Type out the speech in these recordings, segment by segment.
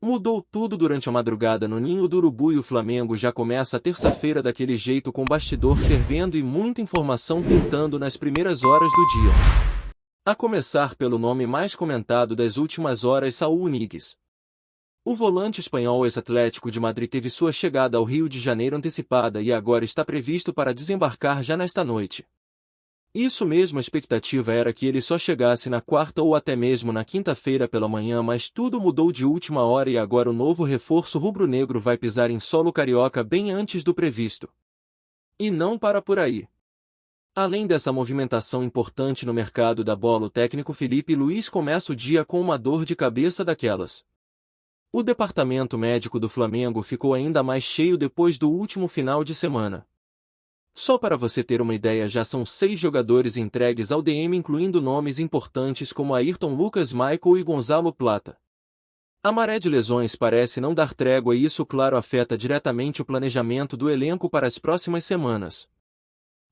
Mudou tudo durante a madrugada no Ninho do Urubu e o Flamengo já começa a terça-feira daquele jeito com bastidor fervendo e muita informação pintando nas primeiras horas do dia. A começar pelo nome mais comentado das últimas horas, Saúl Ñíguez. O volante espanhol ex-Atlético de Madrid teve sua chegada ao Rio de Janeiro antecipada e agora está previsto para desembarcar já nesta noite. Isso mesmo, a expectativa era que ele só chegasse na quarta ou até mesmo na quinta-feira pela manhã, mas tudo mudou de última hora e agora o novo reforço rubro-negro vai pisar em solo carioca bem antes do previsto. E não para por aí. Além dessa movimentação importante no mercado da bola, o técnico Felipe Luís começa o dia com uma dor de cabeça daquelas. O departamento médico do Flamengo ficou ainda mais cheio depois do último final de semana. Só para você ter uma ideia, já são 6 jogadores entregues ao DM, incluindo nomes importantes como Ayrton Lucas, Michael e Gonzalo Plata. A maré de lesões parece não dar trégua e isso, claro, afeta diretamente o planejamento do elenco para as próximas semanas.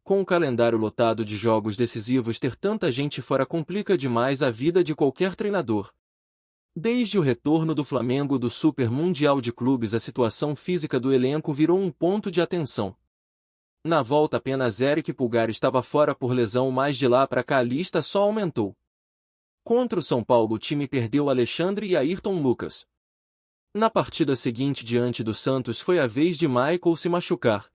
Com o calendário lotado de jogos decisivos, ter tanta gente fora complica demais a vida de qualquer treinador. Desde o retorno do Flamengo do Super Mundial de Clubes, a situação física do elenco virou um ponto de atenção. Na volta, apenas Eric Pulgar estava fora por lesão, mas de lá para cá a lista só aumentou. Contra o São Paulo, o time perdeu Alexandre e Ayrton Lucas. Na partida seguinte diante do Santos foi a vez de Michael se machucar.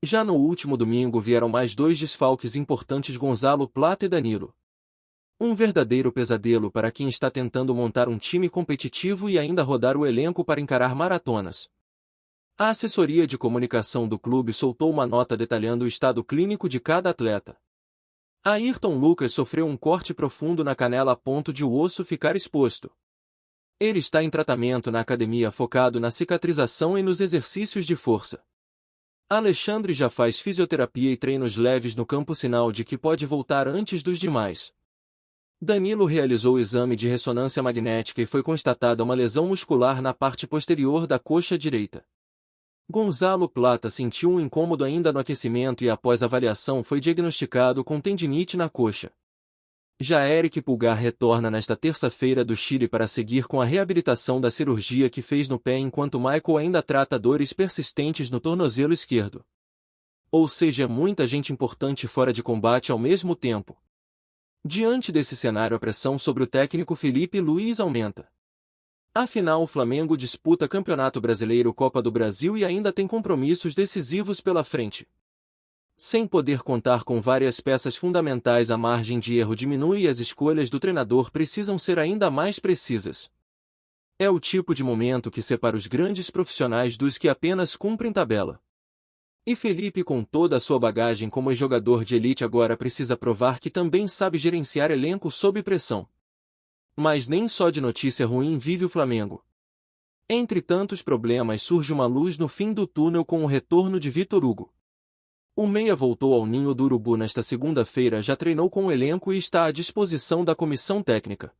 Já no último domingo vieram mais 2 desfalques importantes, Gonzalo Plata e Danilo. Um verdadeiro pesadelo para quem está tentando montar um time competitivo e ainda rodar o elenco para encarar maratonas. A assessoria de comunicação do clube soltou uma nota detalhando o estado clínico de cada atleta. Ayrton Lucas sofreu um corte profundo na canela a ponto de o osso ficar exposto. Ele está em tratamento na academia focado na cicatrização e nos exercícios de força. Alexandre já faz fisioterapia e treinos leves no campo, sinal de que pode voltar antes dos demais. Danilo realizou o exame de ressonância magnética e foi constatada uma lesão muscular na parte posterior da coxa direita. Gonzalo Plata sentiu um incômodo ainda no aquecimento e após avaliação foi diagnosticado com tendinite na coxa. Já Eric Pulgar retorna nesta terça-feira do Chile para seguir com a reabilitação da cirurgia que fez no pé, enquanto Michael ainda trata dores persistentes no tornozelo esquerdo. Ou seja, muita gente importante fora de combate ao mesmo tempo. Diante desse cenário, a pressão sobre o técnico Felipe Luís aumenta. Afinal, o Flamengo disputa Campeonato Brasileiro, Copa do Brasil e ainda tem compromissos decisivos pela frente. Sem poder contar com várias peças fundamentais, a margem de erro diminui e as escolhas do treinador precisam ser ainda mais precisas. É o tipo de momento que separa os grandes profissionais dos que apenas cumprem tabela. E Felipe, com toda a sua bagagem como jogador de elite, agora precisa provar que também sabe gerenciar elenco sob pressão. Mas nem só de notícia ruim vive o Flamengo. Entre tantos problemas, surge uma luz no fim do túnel com o retorno de Vitor Hugo. O meia voltou ao Ninho do Urubu nesta segunda-feira, já treinou com o elenco e está à disposição da comissão técnica.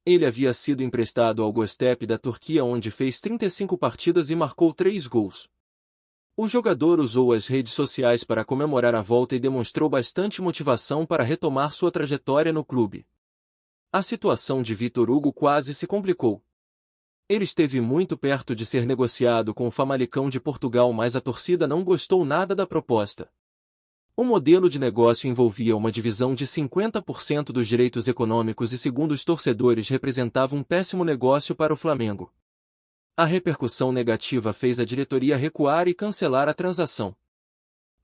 Ele havia sido emprestado ao Göztepe da Turquia, onde fez 35 partidas e marcou 3 gols. O jogador usou as redes sociais para comemorar a volta e demonstrou bastante motivação para retomar sua trajetória no clube. A situação de Vitor Hugo quase se complicou. Ele esteve muito perto de ser negociado com o Famalicão de Portugal, mas a torcida não gostou nada da proposta. O modelo de negócio envolvia uma divisão de 50% dos direitos econômicos e, segundo os torcedores, representava um péssimo negócio para o Flamengo. A repercussão negativa fez a diretoria recuar e cancelar a transação.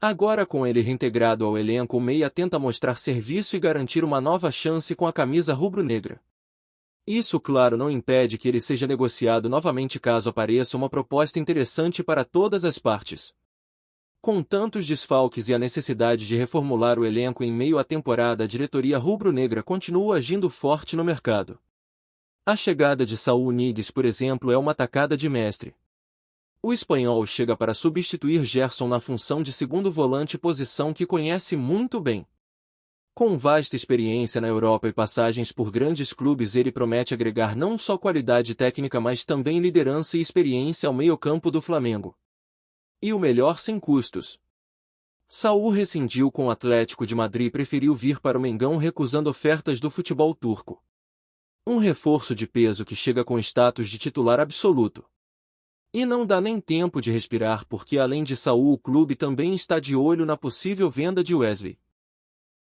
Agora, com ele reintegrado ao elenco, o meia tenta mostrar serviço e garantir uma nova chance com a camisa rubro-negra. Isso, claro, não impede que ele seja negociado novamente caso apareça uma proposta interessante para todas as partes. Com tantos desfalques e a necessidade de reformular o elenco em meio à temporada, a diretoria rubro-negra continua agindo forte no mercado. A chegada de Saúl Ñíguez, por exemplo, é uma tacada de mestre. O espanhol chega para substituir Gerson na função de segundo volante, posição que conhece muito bem. Com vasta experiência na Europa e passagens por grandes clubes, ele promete agregar não só qualidade técnica, mas também liderança e experiência ao meio-campo do Flamengo. E o melhor, sem custos. Saúl rescindiu com o Atlético de Madrid e preferiu vir para o Mengão, recusando ofertas do futebol turco. Um reforço de peso que chega com status de titular absoluto. E não dá nem tempo de respirar porque além de Saul o clube também está de olho na possível venda de Wesley.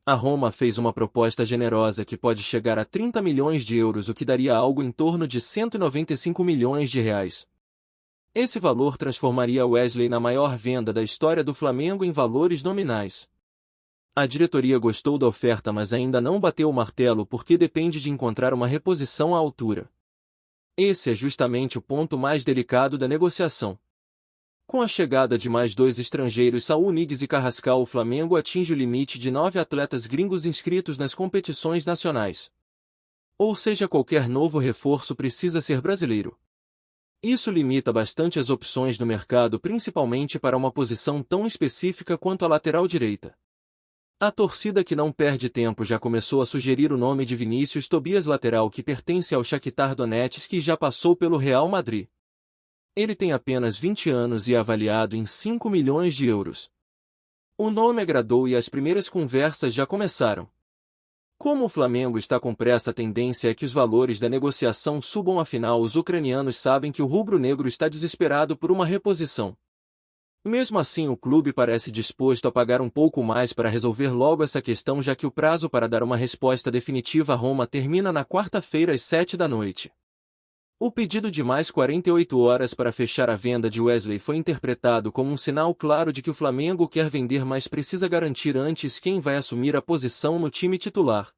A Roma fez uma proposta generosa que pode chegar a 30 milhões de euros, o que daria algo em torno de 195 milhões de reais. Esse valor transformaria Wesley na maior venda da história do Flamengo em valores nominais. A diretoria gostou da oferta, mas ainda não bateu o martelo porque depende de encontrar uma reposição à altura. Esse é justamente o ponto mais delicado da negociação. Com a chegada de mais 2 estrangeiros, Saul Niguez e Carrascal, o Flamengo atinge o limite de 9 atletas gringos inscritos nas competições nacionais. Ou seja, qualquer novo reforço precisa ser brasileiro. Isso limita bastante as opções no mercado, principalmente para uma posição tão específica quanto a lateral direita. A torcida, que não perde tempo, já começou a sugerir o nome de Vinícius Tobias, lateral que pertence ao Shakhtar Donetsk e já passou pelo Real Madrid. Ele tem apenas 20 anos e é avaliado em 5 milhões de euros. O nome agradou e as primeiras conversas já começaram. Como o Flamengo está com pressa, a tendência é que os valores da negociação subam, afinal os ucranianos sabem que o rubro-negro está desesperado por uma reposição. Mesmo assim, o clube parece disposto a pagar um pouco mais para resolver logo essa questão, já que o prazo para dar uma resposta definitiva a Roma termina na quarta-feira às 7 da noite. O pedido de mais 48 horas para fechar a venda de Wesley foi interpretado como um sinal claro de que o Flamengo quer vender, mas precisa garantir antes quem vai assumir a posição no time titular.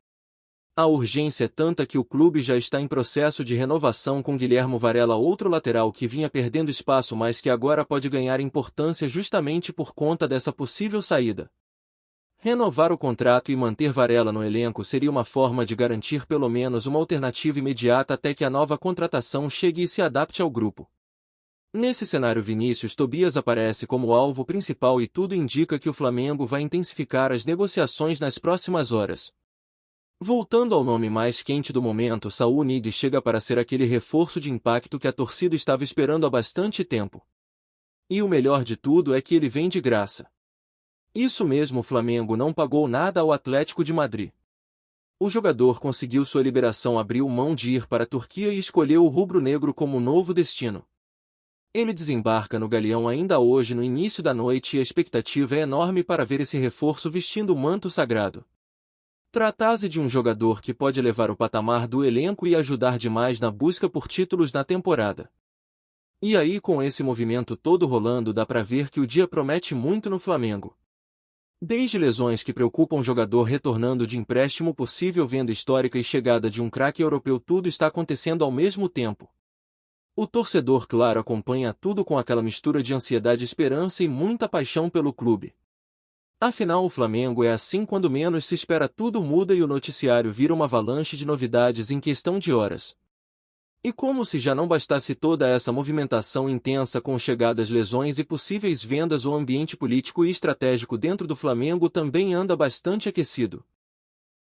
A urgência é tanta que o clube já está em processo de renovação com Guilhermo Varela, outro lateral que vinha perdendo espaço, mas que agora pode ganhar importância justamente por conta dessa possível saída. Renovar o contrato e manter Varela no elenco seria uma forma de garantir pelo menos uma alternativa imediata até que a nova contratação chegue e se adapte ao grupo. Nesse cenário, Vinícius Tobias aparece como alvo principal e tudo indica que o Flamengo vai intensificar as negociações nas próximas horas. Voltando ao nome mais quente do momento, Saul Niguez chega para ser aquele reforço de impacto que a torcida estava esperando há bastante tempo. E o melhor de tudo é que ele vem de graça. Isso mesmo, o Flamengo não pagou nada ao Atlético de Madrid. O jogador conseguiu sua liberação, abriu mão de ir para a Turquia e escolheu o rubro-negro como novo destino. Ele desembarca no Galeão ainda hoje no início da noite e a expectativa é enorme para ver esse reforço vestindo o manto sagrado. Trata-se de um jogador que pode elevar o patamar do elenco e ajudar demais na busca por títulos na temporada. E aí, com esse movimento todo rolando, dá para ver que o dia promete muito no Flamengo. Desde lesões que preocupam o jogador retornando de empréstimo, possível venda histórica e chegada de um craque europeu, tudo está acontecendo ao mesmo tempo. O torcedor, claro, acompanha tudo com aquela mistura de ansiedade, esperança e muita paixão pelo clube. Afinal, o Flamengo é assim: quando menos se espera, tudo muda e o noticiário vira uma avalanche de novidades em questão de horas. E como se já não bastasse toda essa movimentação intensa com chegadas, lesões e possíveis vendas, o ambiente político e estratégico dentro do Flamengo também anda bastante aquecido.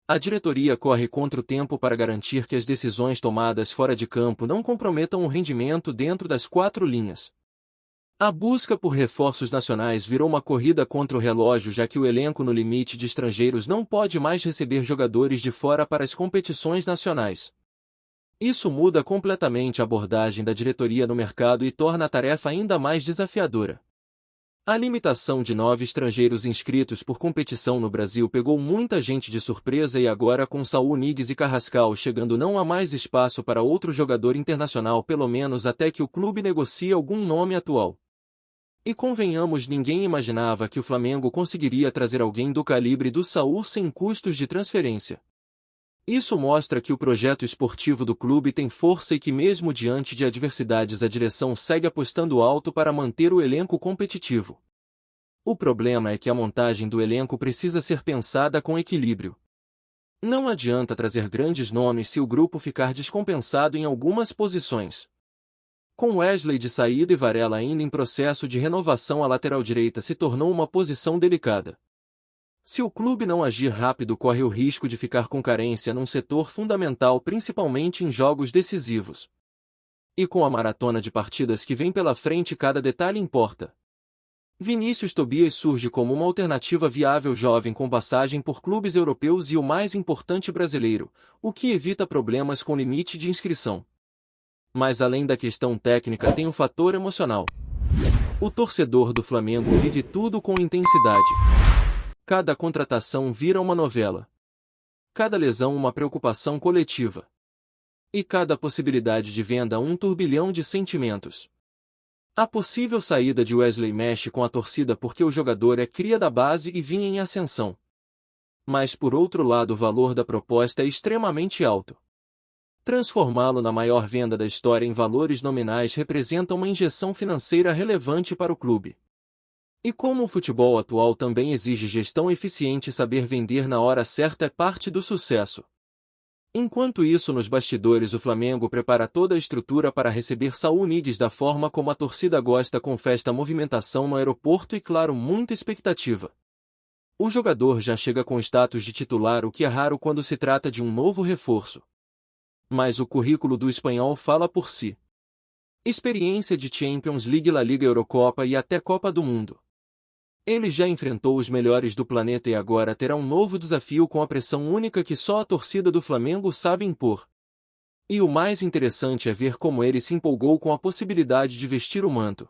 A diretoria corre contra o tempo para garantir que as decisões tomadas fora de campo não comprometam o rendimento dentro das 4 linhas. A busca por reforços nacionais virou uma corrida contra o relógio, já que o elenco no limite de estrangeiros não pode mais receber jogadores de fora para as competições nacionais. Isso muda completamente a abordagem da diretoria no mercado e torna a tarefa ainda mais desafiadora. A limitação de 9 estrangeiros inscritos por competição no Brasil pegou muita gente de surpresa e agora, com Saul Niguez e Carrascal chegando, não há mais espaço para outro jogador internacional, pelo menos até que o clube negocie algum nome atual. E convenhamos, ninguém imaginava que o Flamengo conseguiria trazer alguém do calibre do Saul sem custos de transferência. Isso mostra que o projeto esportivo do clube tem força e que, mesmo diante de adversidades, a direção segue apostando alto para manter o elenco competitivo. O problema é que a montagem do elenco precisa ser pensada com equilíbrio. Não adianta trazer grandes nomes se o grupo ficar descompensado em algumas posições. Com Wesley de saída e Varela ainda em processo de renovação, a lateral direita se tornou uma posição delicada. Se o clube não agir rápido, corre o risco de ficar com carência num setor fundamental, principalmente em jogos decisivos. E com a maratona de partidas que vem pela frente, cada detalhe importa. Vinícius Tobias surge como uma alternativa viável jovem com passagem por clubes europeus e o mais importante brasileiro, o que evita problemas com limite de inscrição. Mas além da questão técnica tem o fator emocional. O torcedor do Flamengo vive tudo com intensidade. Cada contratação vira uma novela. Cada lesão uma preocupação coletiva. E cada possibilidade de venda um turbilhão de sentimentos. A possível saída de Wesley mexe com a torcida porque o jogador é cria da base e vinha em ascensão. Mas por outro lado o valor da proposta é extremamente alto. Transformá-lo na maior venda da história em valores nominais representa uma injeção financeira relevante para o clube. E como o futebol atual também exige gestão eficiente, saber vender na hora certa é parte do sucesso. Enquanto isso, nos bastidores o Flamengo prepara toda a estrutura para receber Saúl Ñíguez da forma como a torcida gosta, com festa, movimentação no aeroporto e, claro, muita expectativa. O jogador já chega com status de titular, o que é raro quando se trata de um novo reforço. Mas o currículo do espanhol fala por si. Experiência de Champions League, La Liga, Eurocopa e até Copa do Mundo. Ele já enfrentou os melhores do planeta e agora terá um novo desafio com a pressão única que só a torcida do Flamengo sabe impor. E o mais interessante é ver como ele se empolgou com a possibilidade de vestir o manto.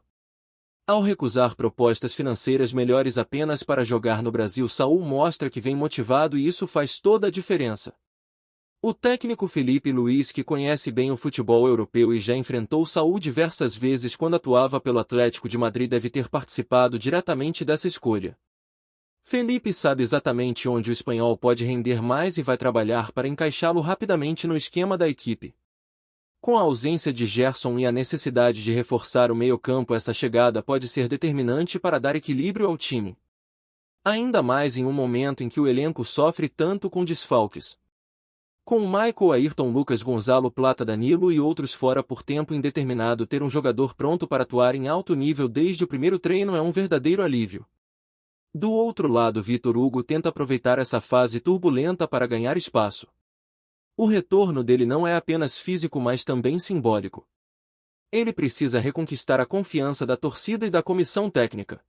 Ao recusar propostas financeiras melhores apenas para jogar no Brasil, Saúl mostra que vem motivado e isso faz toda a diferença. O técnico Felipe Luís, que conhece bem o futebol europeu e já enfrentou Saúl diversas vezes quando atuava pelo Atlético de Madrid, deve ter participado diretamente dessa escolha. Felipe sabe exatamente onde o espanhol pode render mais e vai trabalhar para encaixá-lo rapidamente no esquema da equipe. Com a ausência de Gerson e a necessidade de reforçar o meio-campo, essa chegada pode ser determinante para dar equilíbrio ao time. Ainda mais em um momento em que o elenco sofre tanto com desfalques. Com o Michael, Ayrton, Lucas, Gonzalo, Plata, Danilo e outros fora por tempo indeterminado, ter um jogador pronto para atuar em alto nível desde o primeiro treino é um verdadeiro alívio. Do outro lado, Vitor Hugo tenta aproveitar essa fase turbulenta para ganhar espaço. O retorno dele não é apenas físico, mas também simbólico. Ele precisa reconquistar a confiança da torcida e da comissão técnica.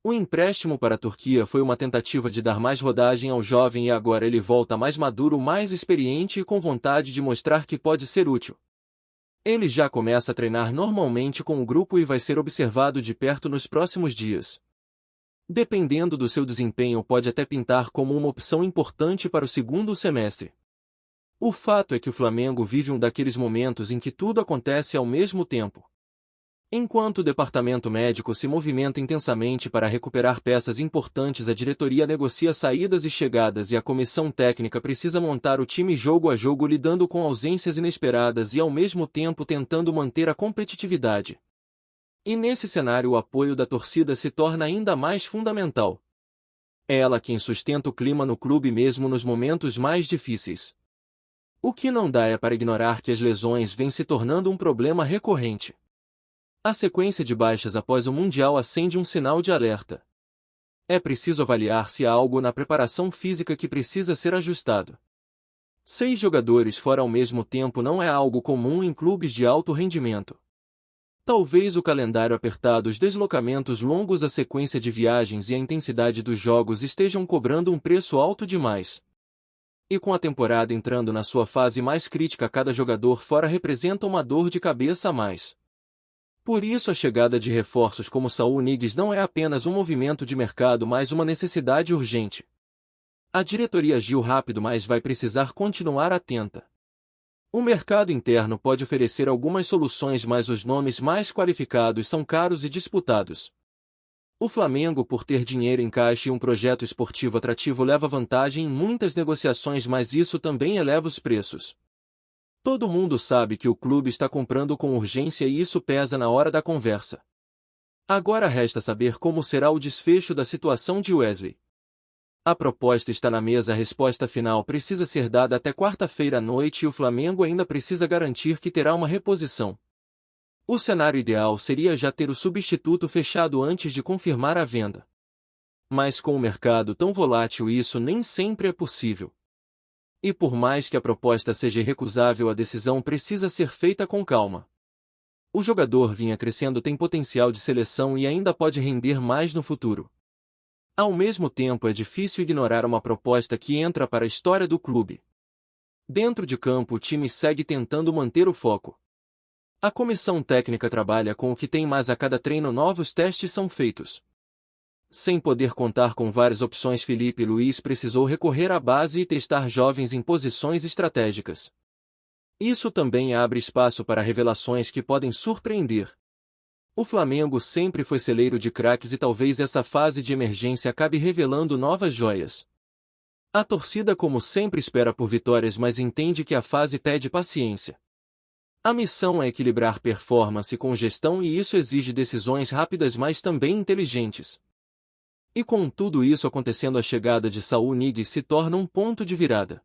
O empréstimo para a Turquia foi uma tentativa de dar mais rodagem ao jovem e agora ele volta mais maduro, mais experiente e com vontade de mostrar que pode ser útil. Ele já começa a treinar normalmente com o grupo e vai ser observado de perto nos próximos dias. Dependendo do seu desempenho, pode até pintar como uma opção importante para o segundo semestre. O fato é que o Flamengo vive um daqueles momentos em que tudo acontece ao mesmo tempo. Enquanto o departamento médico se movimenta intensamente para recuperar peças importantes, a diretoria negocia saídas e chegadas e a comissão técnica precisa montar o time jogo a jogo, lidando com ausências inesperadas e ao mesmo tempo tentando manter a competitividade. E nesse cenário o apoio da torcida se torna ainda mais fundamental. É ela quem sustenta o clima no clube mesmo nos momentos mais difíceis. O que não dá é para ignorar que as lesões vêm se tornando um problema recorrente. A sequência de baixas após o Mundial acende um sinal de alerta. É preciso avaliar se há algo na preparação física que precisa ser ajustado. 6 jogadores fora ao mesmo tempo não é algo comum em clubes de alto rendimento. Talvez o calendário apertado, os deslocamentos longos, a sequência de viagens e a intensidade dos jogos estejam cobrando um preço alto demais. E com a temporada entrando na sua fase mais crítica, cada jogador fora representa uma dor de cabeça a mais. Por isso a chegada de reforços como Saúl Ñíguez não é apenas um movimento de mercado, mas uma necessidade urgente. A diretoria agiu rápido, mas vai precisar continuar atenta. O mercado interno pode oferecer algumas soluções, mas os nomes mais qualificados são caros e disputados. O Flamengo, por ter dinheiro em caixa e um projeto esportivo atrativo, leva vantagem em muitas negociações, mas isso também eleva os preços. Todo mundo sabe que o clube está comprando com urgência e isso pesa na hora da conversa. Agora resta saber como será o desfecho da situação de Wesley. A proposta está na mesa, a resposta final precisa ser dada até quarta-feira à noite e o Flamengo ainda precisa garantir que terá uma reposição. O cenário ideal seria já ter o substituto fechado antes de confirmar a venda. Mas com o mercado tão volátil isso nem sempre é possível. E por mais que a proposta seja irrecusável, a decisão precisa ser feita com calma. O jogador vinha crescendo, tem potencial de seleção e ainda pode render mais no futuro. Ao mesmo tempo, é difícil ignorar uma proposta que entra para a história do clube. Dentro de campo, o time segue tentando manter o foco. A comissão técnica trabalha com o que tem, mas a cada treino novos testes são feitos. Sem poder contar com várias opções, Felipe Luís precisou recorrer à base e testar jovens em posições estratégicas. Isso também abre espaço para revelações que podem surpreender. O Flamengo sempre foi celeiro de craques e talvez essa fase de emergência acabe revelando novas joias. A torcida, como sempre, espera por vitórias, mas entende que a fase pede paciência. A missão é equilibrar performance com gestão e isso exige decisões rápidas, mas também inteligentes. E com tudo isso acontecendo, a chegada de Saúl Ñíguez se torna um ponto de virada.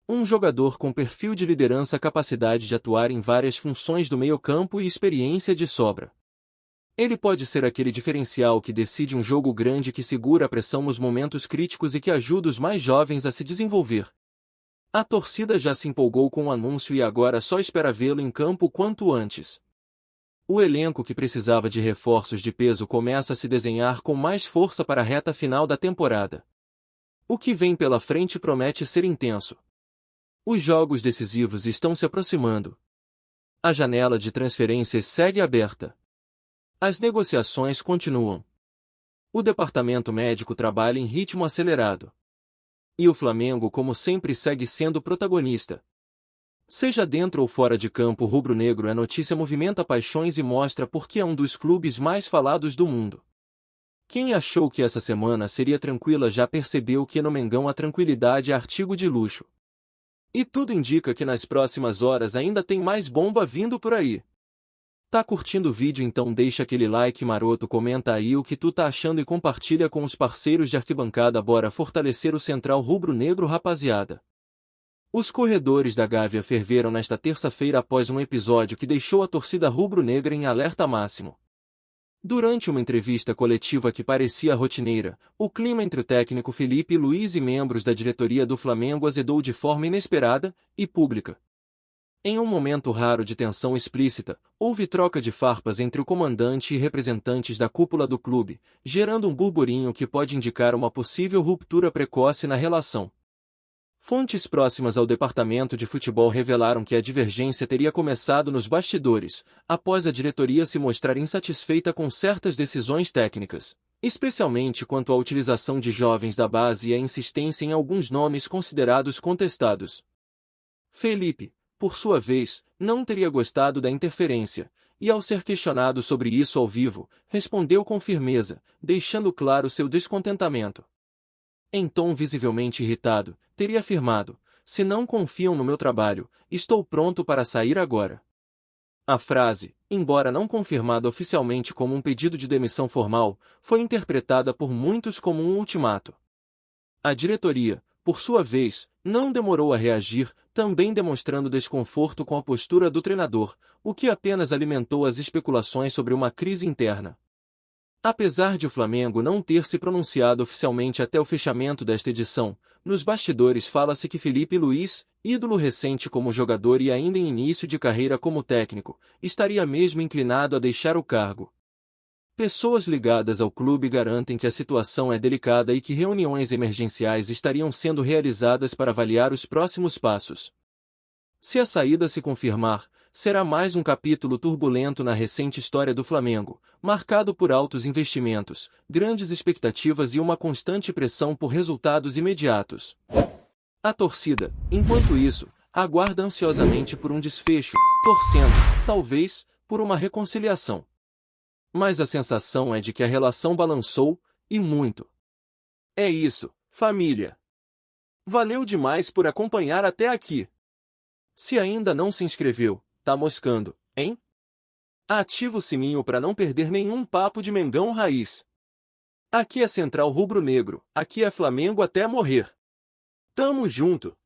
Um jogador com perfil de liderança, capacidade de atuar em várias funções do meio-campo e experiência de sobra. Ele pode ser aquele diferencial que decide um jogo grande, que segura a pressão nos momentos críticos e que ajuda os mais jovens a se desenvolver. A torcida já se empolgou com o anúncio e agora só espera vê-lo em campo o quanto antes. O elenco, que precisava de reforços de peso, começa a se desenhar com mais força para a reta final da temporada. O que vem pela frente promete ser intenso. Os jogos decisivos estão se aproximando. A janela de transferências segue aberta. As negociações continuam. O departamento médico trabalha em ritmo acelerado. E o Flamengo, como sempre, segue sendo protagonista. Seja dentro ou fora de campo, o rubro-negro é notícia, movimenta paixões e mostra por que é um dos clubes mais falados do mundo. Quem achou que essa semana seria tranquila já percebeu que no Mengão a tranquilidade é artigo de luxo. E tudo indica que nas próximas horas ainda tem mais bomba vindo por aí. Tá curtindo o vídeo? Então deixa aquele like maroto, comenta aí o que tu tá achando e compartilha com os parceiros de arquibancada. Bora fortalecer o Central Rubro-Negro, rapaziada. Os corredores da Gávea ferveram nesta terça-feira após um episódio que deixou a torcida rubro-negra em alerta máximo. Durante uma entrevista coletiva que parecia rotineira, o clima entre o técnico Felipe Luís e membros da diretoria do Flamengo azedou de forma inesperada e pública. Em um momento raro de tensão explícita, houve troca de farpas entre o comandante e representantes da cúpula do clube, gerando um burburinho que pode indicar uma possível ruptura precoce na relação. Fontes próximas ao departamento de futebol revelaram que a divergência teria começado nos bastidores, após a diretoria se mostrar insatisfeita com certas decisões técnicas, especialmente quanto à utilização de jovens da base e a insistência em alguns nomes considerados contestados. Felipe, por sua vez, não teria gostado da interferência, e ao ser questionado sobre isso ao vivo, respondeu com firmeza, deixando claro seu descontentamento. Em tom visivelmente irritado, teria afirmado: "Se não confiam no meu trabalho, estou pronto para sair agora." A frase, embora não confirmada oficialmente como um pedido de demissão formal, foi interpretada por muitos como um ultimato. A diretoria, por sua vez, não demorou a reagir, também demonstrando desconforto com a postura do treinador, o que apenas alimentou as especulações sobre uma crise interna. Apesar de o Flamengo não ter se pronunciado oficialmente até o fechamento desta edição, nos bastidores fala-se que Felipe Luís, ídolo recente como jogador e ainda em início de carreira como técnico, estaria mesmo inclinado a deixar o cargo. Pessoas ligadas ao clube garantem que a situação é delicada e que reuniões emergenciais estariam sendo realizadas para avaliar os próximos passos. Se a saída se confirmar, será mais um capítulo turbulento na recente história do Flamengo, marcado por altos investimentos, grandes expectativas e uma constante pressão por resultados imediatos. A torcida, enquanto isso, aguarda ansiosamente por um desfecho, torcendo, talvez, por uma reconciliação. Mas a sensação é de que a relação balançou, e muito. É isso, família. Valeu demais por acompanhar até aqui. Se ainda não se inscreveu, tá moscando, hein? Ativa o sininho para não perder nenhum papo de Mengão Raiz. Aqui é Central Rubro-Negro, aqui é Flamengo até morrer. Tamo junto!